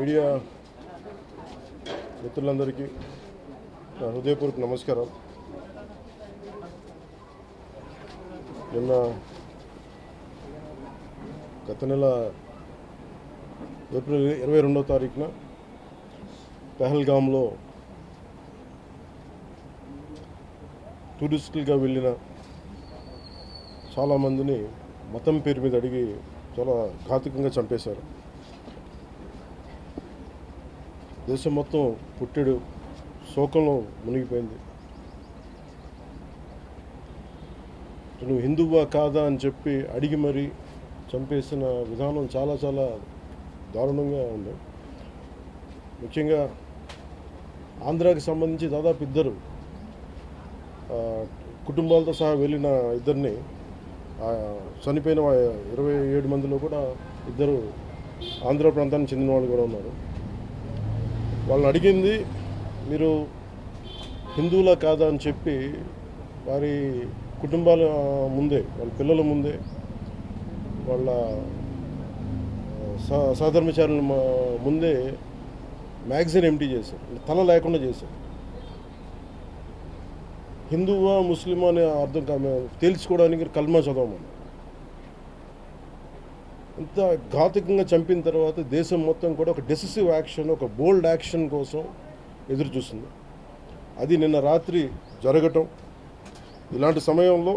Media మిత్రులందరికీ నా హృదయపూర్వక నమస్కారం. నిన్న గత నెల ఏప్రిల్ 22వ తారీఖున పెహల్గాంలో టూరిస్టులుగా వెళ్ళిన చాలామందిని మతం పేరు మీద అడిగి చాలా ఘాతుకంగా చంపేశారు. దేశం మొత్తం పుట్టెడు శోకంలో మునిగిపోయింది. నువ్వు హిందువా కాదా అని చెప్పి అడిగి మరీ చంపేసిన విధానం చాలా చాలా దారుణంగా ఉంది. ముఖ్యంగా ఆంధ్రాకి సంబంధించి దాదాపు ఇద్దరు కుటుంబాలతో సహా వెళ్ళిన ఇద్దరిని చనిపోయిన 27 మందిలో కూడా ఇద్దరు ఆంధ్ర ప్రాంతానికి చెందిన వాళ్ళు కూడా ఉన్నారు. వాళ్ళని అడిగింది మీరు హిందువులా కాదా అని చెప్పి వారి కుటుంబాల ముందే, వాళ్ళ పిల్లల ముందే, వాళ్ళ సహధర్మచారుల ముందే మ్యాగజైన్ ఎంటీ చేశారు, తల లేకుండా చేశారు. హిందువా ముస్లిమా అనే అర్థం తేల్చుకోవడానికి కల్మా చదవమని. ఇంత ఘాతుకంగా చంపిన తర్వాత దేశం మొత్తం కూడా ఒక డెసిసివ్ యాక్షన్, ఒక బోల్డ్ యాక్షన్ కోసం ఎదురు చూస్తుంది. అది నిన్న రాత్రి జరగటం. ఇలాంటి సమయంలో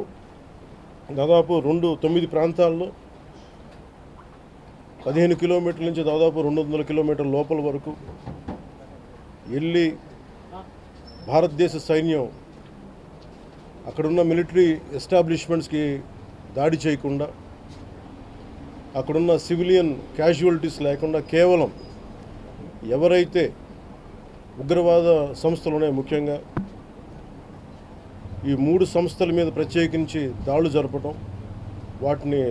దాదాపు 9 ప్రాంతాల్లో 15 కిలోమీటర్ల నుంచి దాదాపు 200 కిలోమీటర్ల లోపల వరకు వెళ్ళి భారతదేశ సైన్యం అక్కడున్న మిలిటరీ ఎస్టాబ్లిష్మెంట్స్కి దాడి చేయకుండా, అక్కడున్న సివిలియన్ క్యాజువాలిటీస్ లేకుండా కేవలం ఎవరైతే ఉగ్రవాద సంస్థలు ఉన్నాయో, ముఖ్యంగా ఈ 3 సంస్థల మీద ప్రత్యేకించి దాడులు జరపడం, వాటిని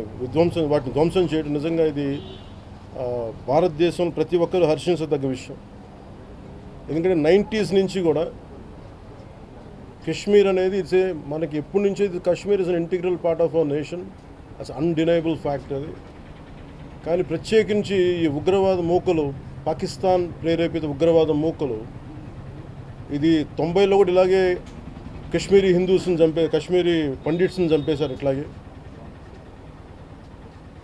ధ్వంసం చేయడం నిజంగా ఇది భారతదేశం ప్రతి ఒక్కరూ హర్షించదగ్గ విషయం. ఎందుకంటే 90s నుంచి కూడా కశ్మీర్ అనేది మనకి ఎప్పటి నుంచో Kashmir is an integral part of our nation, as undeniable fact అది. కానీ ప్రత్యేకించి ఈ ఉగ్రవాద మూకలు, పాకిస్తాన్ ప్రేరేపిత ఉగ్రవాద మూకలు, ఇది 90లో కూడా ఇలాగే కశ్మీరీ హిందూస్ని కశ్మీరీ పండిట్స్ని చంపేశారు. ఇట్లాగే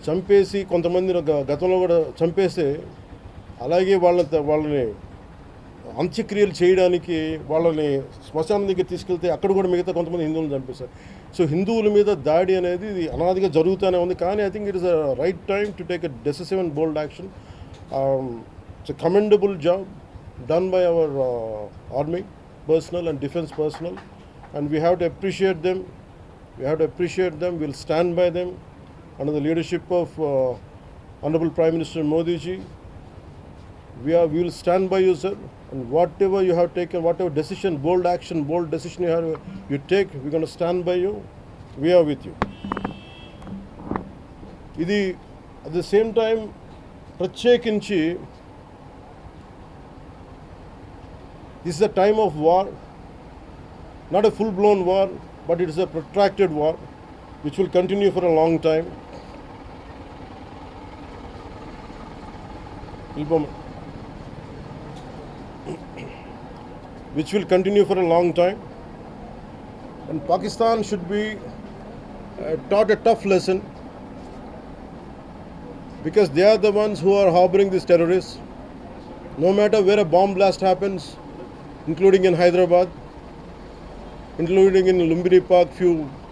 చంపేసి కొంతమంది గతంలో కూడా చంపేస్తే అలాగే వాళ్ళని అంత్యక్రియలు చేయడానికి వాళ్ళని శ్మశానం దగ్గర తీసుకెళ్తే అక్కడ కూడా మిగతా కొంతమంది హిందువులను చంపేశారు. సో హిందువుల మీద దాడి అనేది ఇది అనాదిగా జరుగుతూనే ఉంది. కానీ I think it is a right time to take a decisive and bold action. It's a commendable job done by our army personnel and defense personnel, and we have to appreciate them. We'll stand by them under the leadership of Honorable Prime Minister Modi ji. We will stand by you, sir, and whatever you have taken, whatever decision, bold action, bold decision you take, we're going to stand by you. We are with you. Idi at the same time ప్రత్యేకించి this is a time of war, not a full-blown war, but it is a protracted war which will continue for a long time. Which will continue for a long time, and Pakistan should be taught a tough lesson, because they are the ones who are harboring these terrorists. No matter where a bomb blast happens, including in Hyderabad, including in Lumbini Park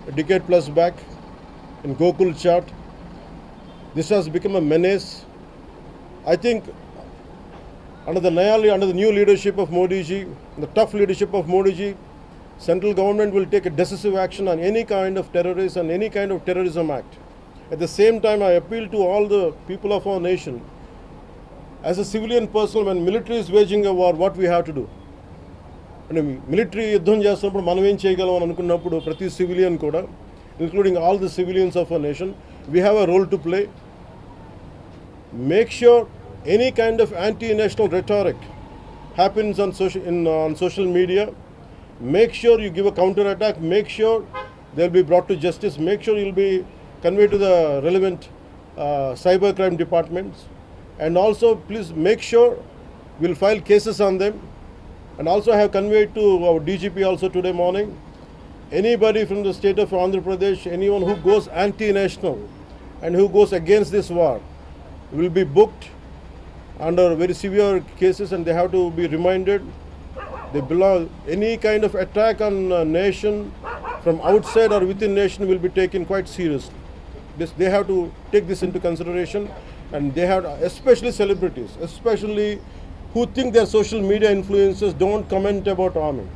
a decade plus back, in Gokul Chat, this has become a menace. I think under the new leadership of Modi ji, the tough leadership of Modi ji, central government will take a decisive action on any kind of terrorist and any kind of terrorism act. At the same time, I appeal to all the people of our nation, as a civilian person, when military is waging a war, what we have to do? అంటే military యుద్ధం చేస్తున్నప్పుడు మనం ఏం చేయగలం అని అనుకున్నప్పుడు ప్రతి civilian కూడా, including all the civilians of our nation, we have a role to play. Make sure any kind of anti-national rhetoric happens on social media, make sure you give a counter-attack, make sure they'll be brought to justice, make sure you'll be conveyed to the relevant cybercrime departments, And also, please make sure we'll file cases on them. And also, I have conveyed to our DGP also today morning, anybody from the state of Andhra Pradesh, anyone who goes anti-national and who goes against this war will be booked under very severe cases, and they have to be reminded they belong. Any kind of attack on a nation from outside or within nation will be taken quite seriously. They have to take this into consideration, and they have, especially celebrities, especially who think they're social media influencers, don't comment about army.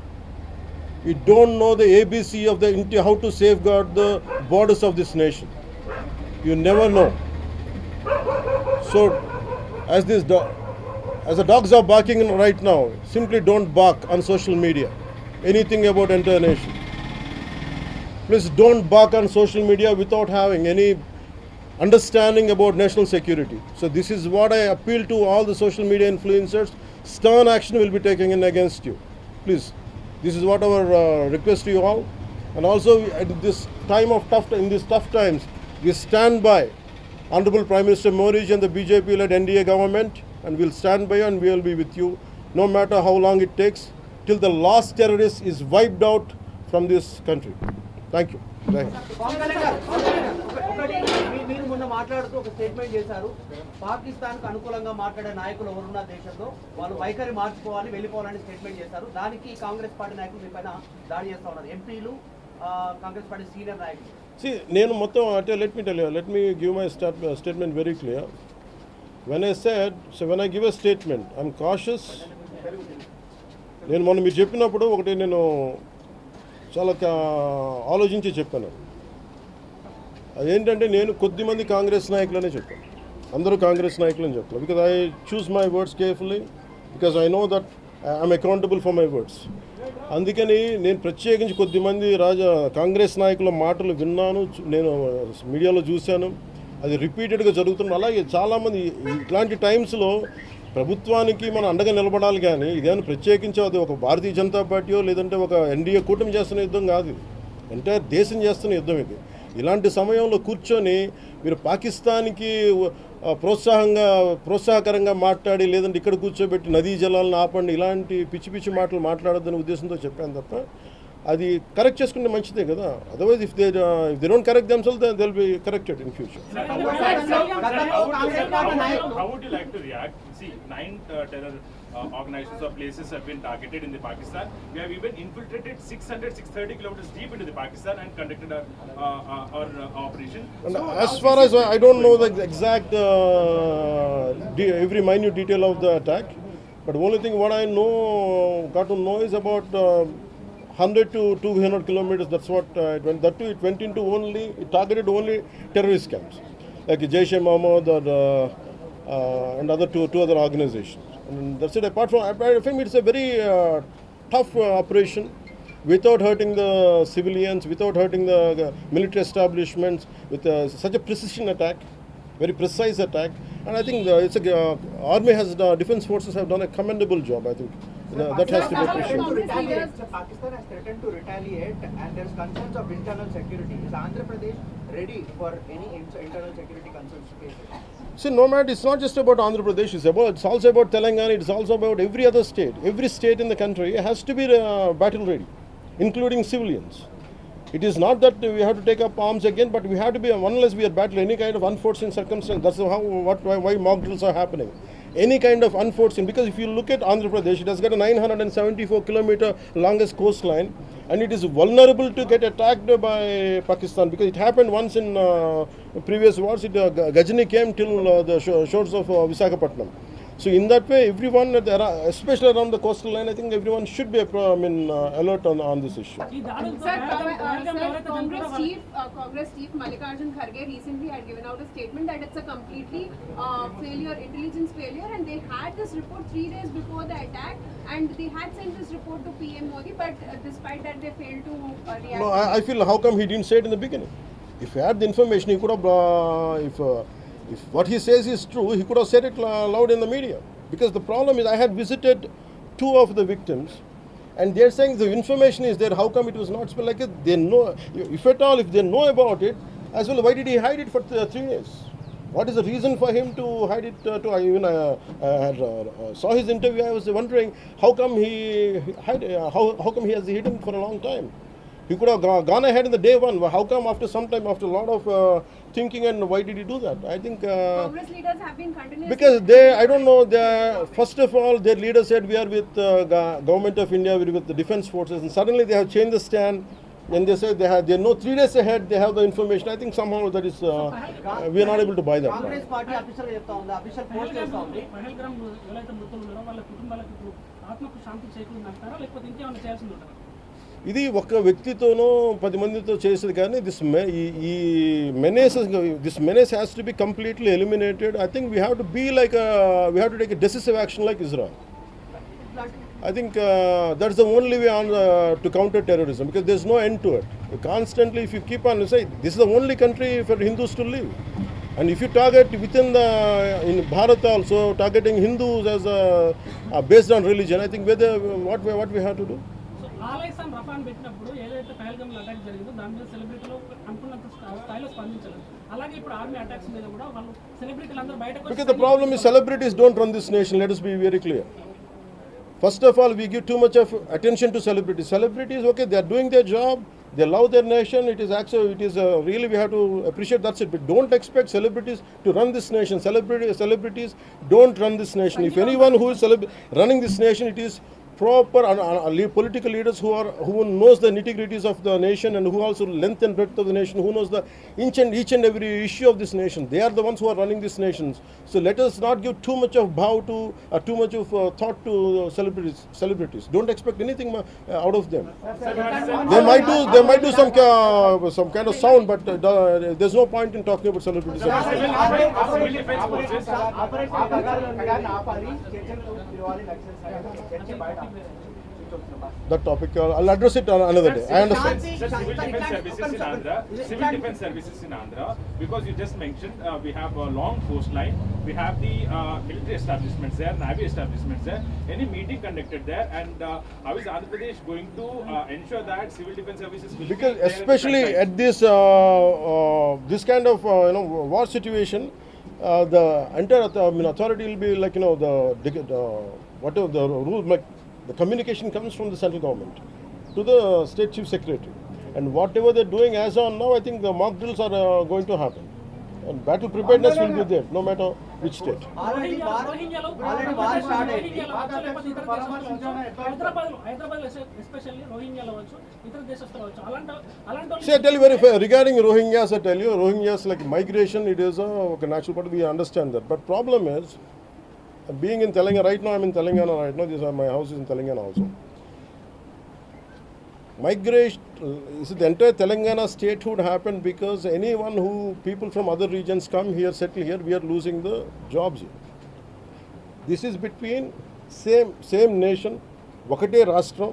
You don't know the ABC of how to safeguard the borders of this nation. You never know. So, as the dogs are barking right now, simply don't bark on social media anything about entire nation. Please don't bark on social media without having any understanding about national security. So this is what I appeal to all the social media influencers. Stern action will be taken in against you. Please, this is what our request to you all. And also at this time of in these tough times, we stand by Honorable Prime Minister Modi and the BJP-led NDA government, and we'll stand by you and we will be with you no matter how long it takes, till the last terrorist is wiped out from this country. Thank you. Pawan Kalyan గారు ఒకటి మీరు మొన్న మాట్లాడుతూ ఒక statement చేశారు, పాకిస్తాన్కు అనుకూలంగా మాట్లాడే నాయకులు ఎవరున్న దేశంలో వాళ్ళు వైఖరి మార్చుకోవాలి, వెళ్ళిపోవాలని స్టేట్మెంట్ చేశారు. దానికి కాంగ్రెస్ పార్టీ నాయకులు మీ పైన దాడి చేస్తా ఉన్నారు, ఎంపీలు, కాంగ్రెస్ పార్టీ సీనియర్ నాయకులు. See, నేను మొత్తం అంటే let me give my statement very clear. When I give a statement, I'm cautious. నేను మొన్న మీరు చెప్పినప్పుడు ఒకటి నేను చాలా ఆలోచించి చెప్పాను. అదేంటంటే నేను కొద్దిమంది కాంగ్రెస్ నాయకులనే చెప్పాను, అందరూ కాంగ్రెస్ నాయకులని చెప్పాను. Because I choose my words carefully, because I know that I'm accountable for my words. అందుకని నేను ప్రత్యేకించి కొద్దిమంది కాంగ్రెస్ నాయకుల మాటలు విన్నాను, నేను మీడియాలో చూశాను, అది రిపీటెడ్గా జరుగుతుంది. అలాగే చాలామంది ఇట్లాంటి టైమ్స్లో ప్రభుత్వానికి మనం అండగా నిలబడాలి, కానీ ఇదేమైనా ప్రత్యేకించి అది ఒక భారతీయ జనతా పార్టీయో లేదంటే ఒక ఎన్డీఏ కూటమి చేస్తున్న యుద్ధం కాదు, ఇది ఎంటైర్ దేశం చేస్తున్న యుద్ధం ఇది. ఇలాంటి సమయంలో కూర్చొని మీరు పాకిస్తాన్కి ప్రోత్సాహకరంగా మాట్లాడి లేదంటే ఇక్కడ కూర్చోబెట్టి నదీ జలాలను ఆపండి, ఇలాంటి పిచ్చి పిచ్చి మాటలు మాట్లాడొద్దనే ఉద్దేశంతో చెప్పాను తప్ప, అది కరెక్ట్ చేసుకుంటే మంచిదే కదా. Otherwise if they don't correct themselves then they will be corrected in future. How would you like to react? See, 9 terror organizations or places have been targeted in the Pakistan. We have even infiltrated 630 kilometers deep into the Pakistan and conducted our operation. And so, as far as I don't know the exact every minute detail of the attack, but only thing what I got to know is about 100 to 200 kilometers. That's what it went. That too, it went into it targeted only terrorist camps like Jaish-e-Mohammed and other two other organizations. And that's it. Apart from it's a very tough operation, without hurting the civilians, without hurting the military establishments, with such a precision attack, very precise attack. And I think army defense forces have done a commendable job. I think that has to be appreciated. Pakistan has threatened to retaliate, and there's concerns of internal security. Is Andhra Pradesh ready for any internal security concerns to face it? See, no matter, it's not just about Andhra Pradesh, it's also about Telangana, it's also about every other state. Every state in the country has to be battle ready, including civilians. It is not that we have to take up arms again, but we have to be, unless we are battling any kind of unforeseen circumstance. That's why mock drills are happening. Any kind of unforeseen, because if you look at Andhra Pradesh, it has got a 974-kilometer longest coastline, and it is vulnerable to get attacked by Pakistan, because it happened once in previous wars. Ghajini came till the shores of Visakhapatnam. So in that way, everyone, especially around the coastal line, I think everyone should be alert on this issue. Sir, Congress Chief Mallikarjun Kharge recently had given out a statement that it's a completely intelligence failure, and they had this report 3 days before the attack, and they had sent this report to PM Modi, but despite that they failed to react. No, I feel, how come he didn't say it in the beginning? If he had the information, he could have, if what he says is true, he could have said it loud in the media. Because the problem is, I had visited 2 of the victims, and they're saying the information is there. How come it was not spelled like it? They know, if at all, if they know about it, as well, why did he hide it for 3 days? What is the reason for him to hide it? I even saw his interview. I was wondering how come he hide. How come he has hidden for a long time? He could have gone ahead in the day one. How come after some time, after a lot of thinking, and why did he do that? I think Congress leaders have been continuously. because they, I don't know. First of all, their leader said we are with government of India, we are with the defense forces, and suddenly they have changed the stand. And they said they know 3 days ahead they have the information. I think somehow that is we are not able to buy that. Congress party official గా చెప్తా ఉంది, official post చేస్తా ఉంది. పహల్గామ్ ఎవరైతే మృతులు ఉన్నారో వాళ్ళ కుటుంబాలకు ఇప్పుడు ఆత్మకు శాంతి చేకూరిందంటారా లేకపోతే ఇంకేమైనా చేయాల్సింది ఉంటారా? ఇది ఒక వ్యక్తితోనో 10 మందితో చేసేది కానీ ఈ menace has to be completely eliminated. I think we have to be like we have to take a decisive action like Israel. I think that's the only way on to counter terrorism, because there's no end to it. Constantly, if you keep on saying this is the only country for Hindus to live, and if you target within in Bharat also targeting Hindus as based on religion, I think what we have to do. So ఆలయసం రఫాన్ పెట్టినప్పుడు ఏదైతే Pahalgam attack జరిగిందో దాని మీద సెలబ్రిటీలు అనుకున్నంత స్థాయిలో స్పందించలేదు. అలాగే ఇప్పుడు ఆర్మీ అటాక్స్ మీద కూడా వాళ్ళు సెలబ్రిటీలు అందరూ బయటకు Because the problem is celebrities don't run this nation. Let us be very clear. First of all, we give too much of attention to celebrities. Celebrities, okay, they are doing their job. They love their nation. It is actually, really we have to appreciate. That's it. But don't expect celebrities to run this nation. Celebrities don't run this nation. If anyone who is running this nation, it is proper political leaders who knows the nitty-gritties of the nation, and who also length and breadth of the nation, who knows the each and every issue of this nation. They are the ones who are running this nation. So let us not give too much of too much of thought to celebrities. Don't expect anything out of them. They might do some kind of sound, but there's no point in talking about celebrities. That topic, I'll address it another day. I understand. Sir, civil defense services in Andhra, because you just mentioned we have a long coastline, we have the military establishments there, navy establishments there. Any meeting conducted there, and how is Andhra Pradesh going to ensure that civil defense services will Because be there especially at at this kind of war situation, the entire authority will be like whatever the rule, like the communication comes from the central government to the state chief secretary, and whatever they're doing as on now, I think the mock drills are going to happen, and battle preparedness will be there no matter which state. Already war start అయింది. Hyderabad especially రోహింగ్యాలో వచ్చు, ఇతర దేశస్తులు వచ్చు. అలాంటి See, I tell you very fair regarding Rohingyas. I tell you, Rohingyas like migration, it is a natural part. We understand that, but problem is, being in Telangana right now, I'm in Telangana right now. My house is in Telangana also. Migration, the entire Telangana statehood happened because people from other regions come here, settle here. We are losing the jobs here. This is between same nation, Vakate Rashtra.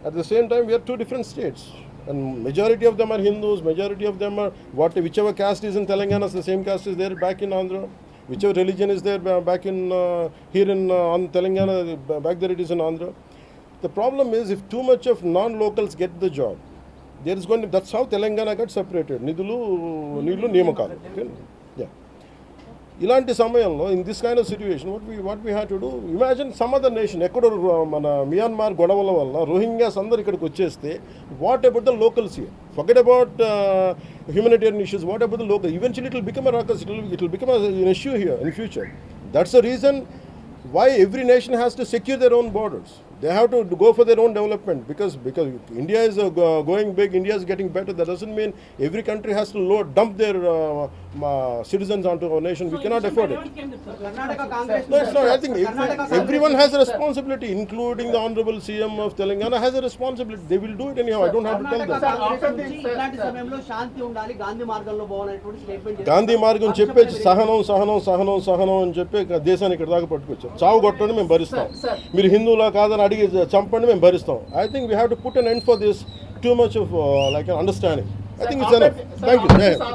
At the same time, we are two different states, and majority of them are Hindus. Majority of them are whichever caste is in Telangana, the same caste is there back in Andhra. Whichever religion is there back in here in on Telangana, back there it is in Andhra. The problem is, if too much of non-locals get the job, there is going to, that's how Telangana got separated. Nidulu Niyamakalu. Yeah. ఇలాంటి సమయంలో in this kind of situation, what we had to do, imagine some other nation, ఎక్కడో మన Myanmar గొడవల వల్ల Rohingyas అందరు ఇక్కడికి వచ్చేస్తే, what about the locals here? Forget about humanitarian issues. What about the local? Eventually it will become a ruckus. It will become an issue here in future. That's the reason why every nation has to secure their own borders. They have to go for their own development, because India is going big, India is getting better. That doesn't mean every country has to dump their citizens onto our nation. We cannot afford it. Karnataka Congress No, it's not. I think everyone has a responsibility, including the Honorable CM of Telangana has a responsibility. They will do it anyhow. I don't have to tell them. ఇలాంటి సమయంలో శాంతి ఉండాలి, గాంధీ మార్గంలో పోవాలనేటువంటి statement Gandhi మార్గం చెప్పేసి సహనం అని చెప్పి దేశాన్ని ఇక్కడ దాకా పట్టుకొచ్చారు. చావు కొట్టండి మేము భరిస్తాం, మీరు హిందువులా కాదని అడిగి చంపండి మేము భరిస్తాం. I think we have to put an end for this too much of like an understanding. I think it's enough. Thank you.